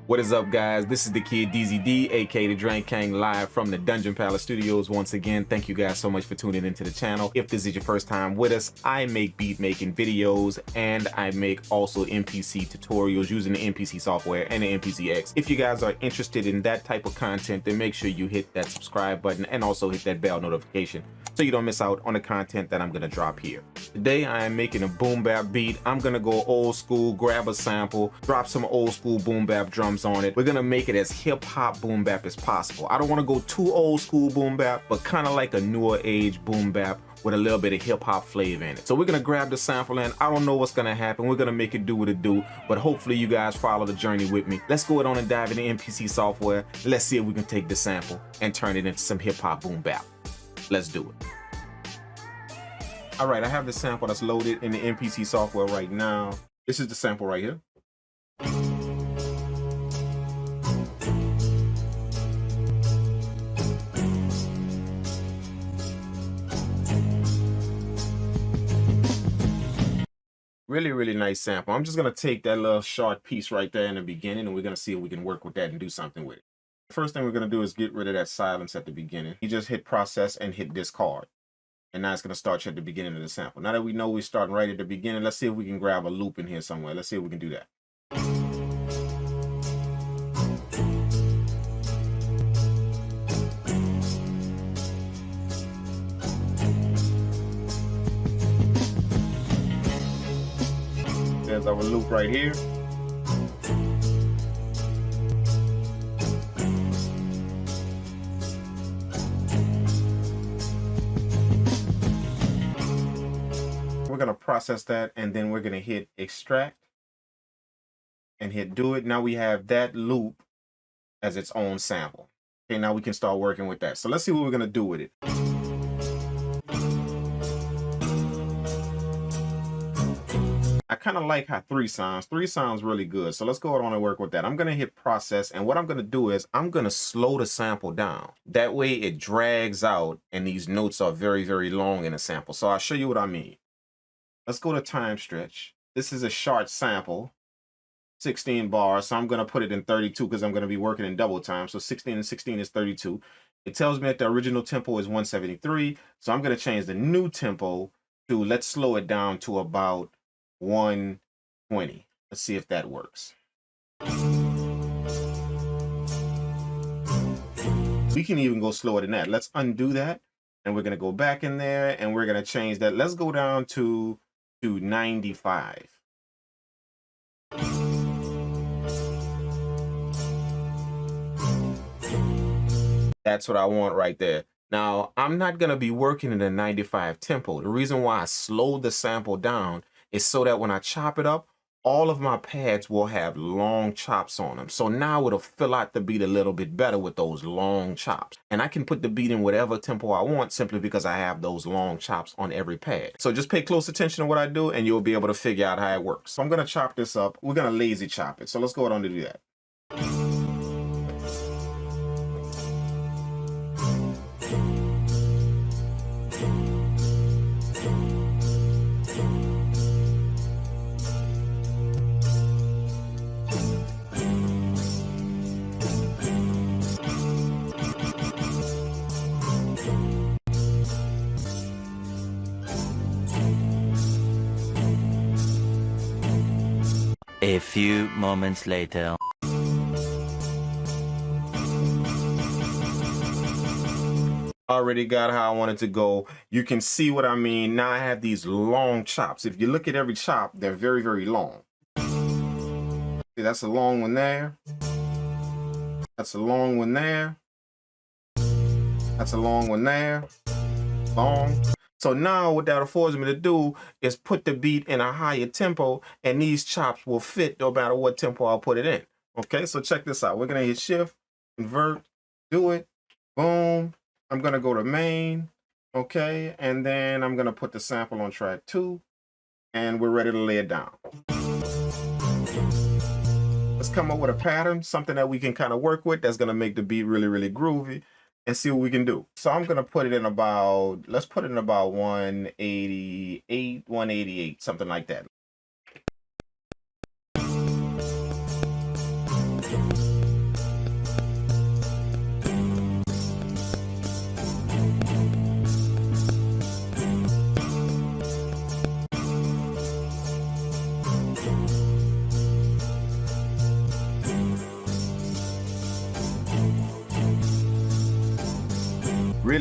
What is up, guys? This is the kid DZD, aka the STANK Kang, live from the Dungeon Palace Studios. Once again, thank you guys so much for tuning into the channel. If this is your first time with us, I make beat making videos and I make also MPC tutorials using the MPC software and the MPC X. If you guys are interested in that type of content, then make sure you hit that subscribe button and also hit that bell notification so you don't miss out on the content that I'm gonna drop here. Today I am making a boom bap beat. I'm gonna go old school, grab a sample, drop some old school boom bap drums on it. We're gonna make it as hip hop boom bap as possible. I don't wanna go too old school boom bap, but kind of like a newer age boom bap with a little bit of hip hop flavor in it. So we're gonna grab the sample and I don't know what's gonna happen. We're gonna make it do what it do, but hopefully you guys follow the journey with me. Let's go on and dive into MPC software. Let's see if we can take the sample and turn it into some hip hop boom bap. Let's do it. All right, I have the sample that's loaded in the MPC software right now. This is the sample right here. Really nice sample. I'm just gonna take that little short piece right there in the beginning and we're gonna see if we can work with that and do something with it. First thing we're gonna do is get rid of that silence at the beginning. You just hit process and hit discard. And now it's gonna start you at the beginning of the sample. Now that we know we're starting right at the beginning, let's see if we can grab a loop in here somewhere. Let's see if we can do that. There's our loop right here. We're gonna process that and then we're gonna hit extract and hit do it. Now we have that loop as its own sample. Okay, now we can start working with that. So let's see what we're gonna do with it. I kind of like how 3 sounds. 3 sounds really good. So let's go on and work with that. I'm gonna hit process and what I'm gonna do is I'm gonna slow the sample down. That way it drags out and these notes are very long in a sample. So I'll show you what I mean. Let's go to time stretch. This is a short sample, 16 bars. So I'm gonna put it in 32 because I'm gonna be working in double time. So 16 and 16 is 32. It tells me that the original tempo is 173. So I'm gonna change the new tempo to, let's slow it down to about 120. Let's see if that works. We can even go slower than that. Let's undo that. And we're gonna go back in there and we're gonna change that. Let's go down to 95. That's what I want right there. Now, I'm not gonna be working in the 95 tempo. The reason why I slowed the sample down is so that when I chop it up, all of my pads will have long chops on them. So now it'll fill out the beat a little bit better with those long chops. And I can put the beat in whatever tempo I want simply because I have those long chops on every pad. So just pay close attention to what I do and you'll be able to figure out how it works. So I'm gonna chop this up. We're gonna lazy chop it. So let's go on to do that. A few moments later. Already got how I want it to go. You can see what I mean. Now I have these long chops. If you look at every chop, they're very long. See, that's a long one there. That's a long one there. That's a long one there. Long. So now what that affords me to do is put the beat in a higher tempo and these chops will fit no matter what tempo I'll put it in. Okay, so check this out. We're gonna hit shift, convert, do it, boom. I'm gonna go to main, okay, and then I'm gonna put the sample on track 2 and we're ready to lay it down. Let's come up with a pattern, something that we can kind of work with that's gonna make the beat really groovy. And see what we can do. So I'm gonna put it in about, let's put it in about 188, something like that.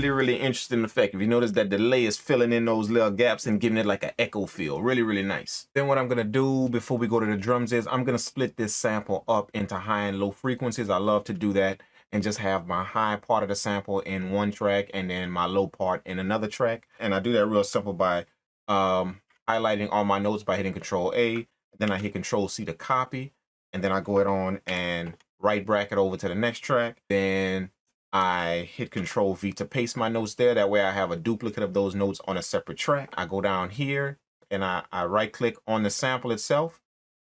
Really interesting effect. If you notice, that delay is filling in those little gaps and giving it like an echo feel. Really nice. Then what I'm gonna do before we go to the drums is I'm gonna split this sample up into high and low frequencies. I love to do that and just have my high part of the sample in one track and then my low part in another track. And I do that real simple by highlighting all my notes by hitting Control A. Then I hit Control C to copy, and then I go ahead on and right bracket over to the next track. Then I hit Control V to paste my notes there. That way I have a duplicate of those notes on a separate track. I go down here and I right click on the sample itself,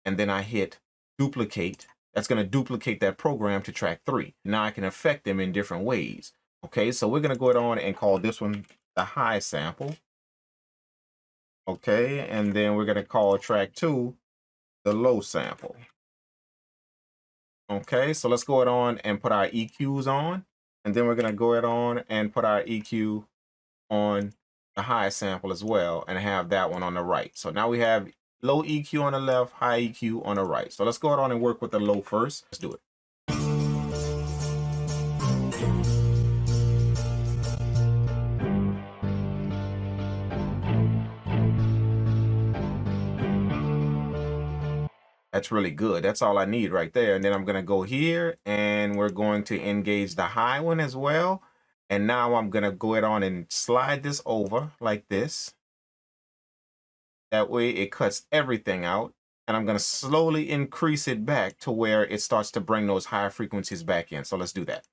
and then I hit duplicate. That's going to duplicate that program to track 3. Now I can affect them in different ways. Okay, so we're going to go ahead on and call this one the high sample. Okay, and then we're going to call track 2 the low sample. Okay, so let's go ahead on and put our EQs on. And then we're going to go ahead on and put our EQ on the high sample as well and have that one on the right. So now we have low EQ on the left, high EQ on the right. So let's go ahead on and work with the low first. Let's do it. That's really good. That's all I need right there. And then I'm going to go here and we're going to engage the high one as well. And now I'm going to go ahead on and slide this over like this. That way it cuts everything out. And I'm going to slowly increase it back to where it starts to bring those higher frequencies back in. So let's do that.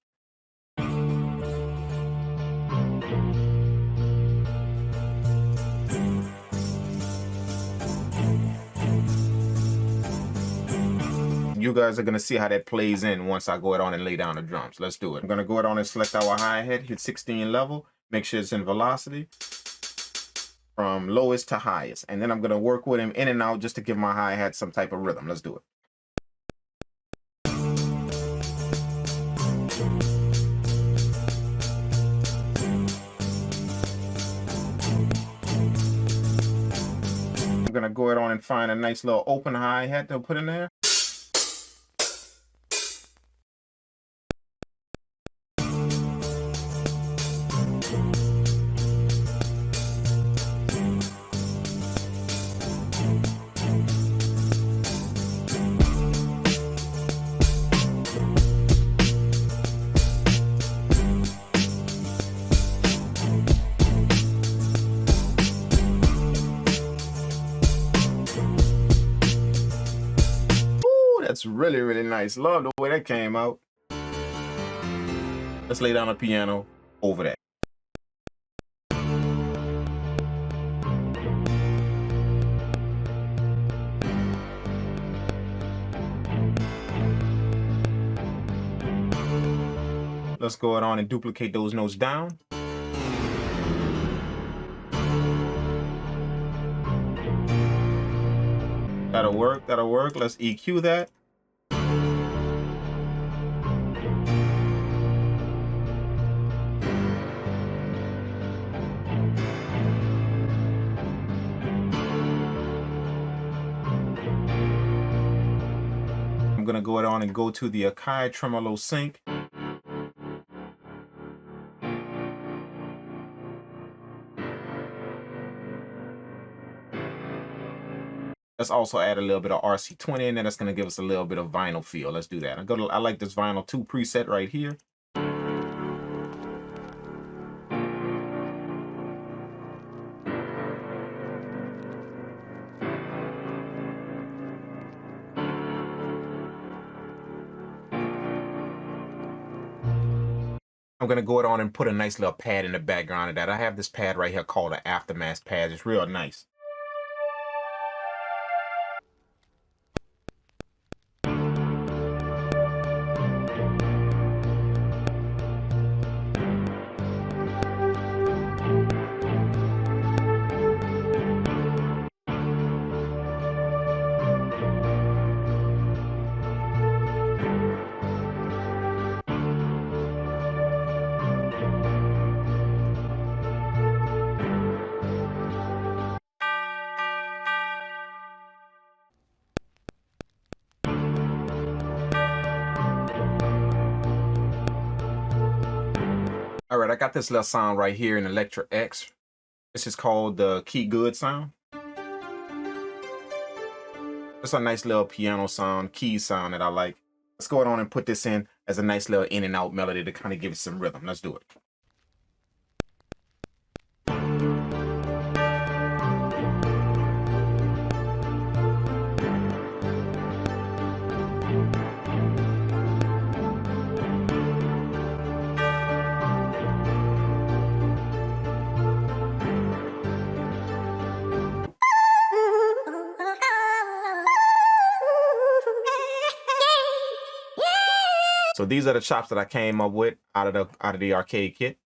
You guys are going to see how that plays in once I go ahead on and lay down the drums. Let's do it. I'm going to go ahead on and select our hi-hat, hit 16 level, make sure it's in velocity from lowest to highest. And then I'm going to work with him in and out just to give my hi-hat some type of rhythm. Let's do it. I'm going to go ahead on and find a nice little open hi-hat to put in there. That's really nice. Love the way that came out. Let's lay down a piano over that. Let's go ahead on and duplicate those notes down. That'll work, that'll work. Let's EQ that. I'm gonna go ahead on and go to the Akai Tremolo Sync. Let's also add a little bit of RC20 in there. That's going to give us a little bit of vinyl feel. Let's do that. I like this vinyl 2 preset right here. I'm going to go on and put a nice little pad in the background of that. I have this pad right here called an Aftermath pad. It's real nice. All right, I got this little sound right here in Electra X. This is called the Key Good sound. It's a nice little piano sound, key sound that I like. Let's go on and put this in as a nice little in and out melody to kind of give it some rhythm. Let's do it. So these are the chops that I came up with out of the arcade kit.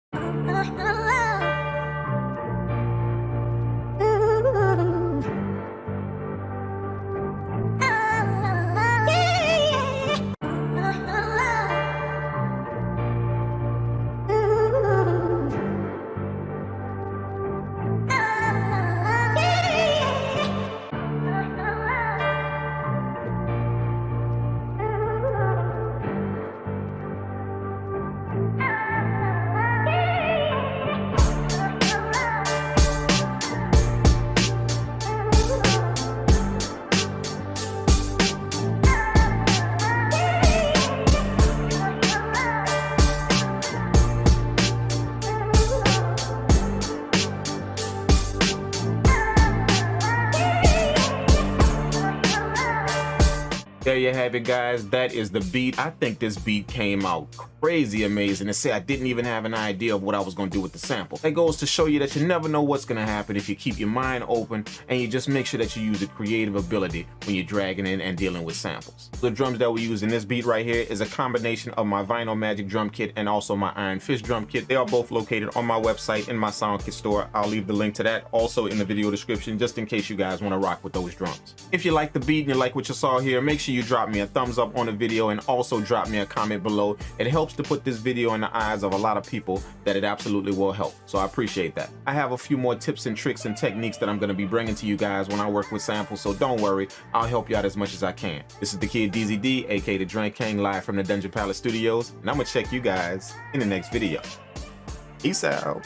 There you have it, guys. That is the beat. I think this beat came out crazy amazing. To say I didn't even have an idea of what I was going to do with the sample. That goes to show you that you never know what's going to happen if you keep your mind open and you just make sure that you use a creative ability when you're dragging in and dealing with samples. The drums that we use in this beat right here is a combination of my Vinyl Magic drum kit and also my Iron Fist drum kit. They are both located on my website in my sound kit store. I'll leave the link to that also in the video description just in case you guys want to rock with those drums. If you like the beat and you like what you saw here, make sure you drop me a thumbs up on the video and also drop me a comment below. It helps to put this video in the eyes of a lot of people that it absolutely will help. So I appreciate that. I have a few more tips and tricks and techniques that I'm going to be bringing to you guys when I work with samples, so don't worry, I'll help you out as much as I can. This is the kid DZD, aka the Drink Kang, live from the Dungeon Palace Studios, and I'm gonna check you guys in the next video. Peace out.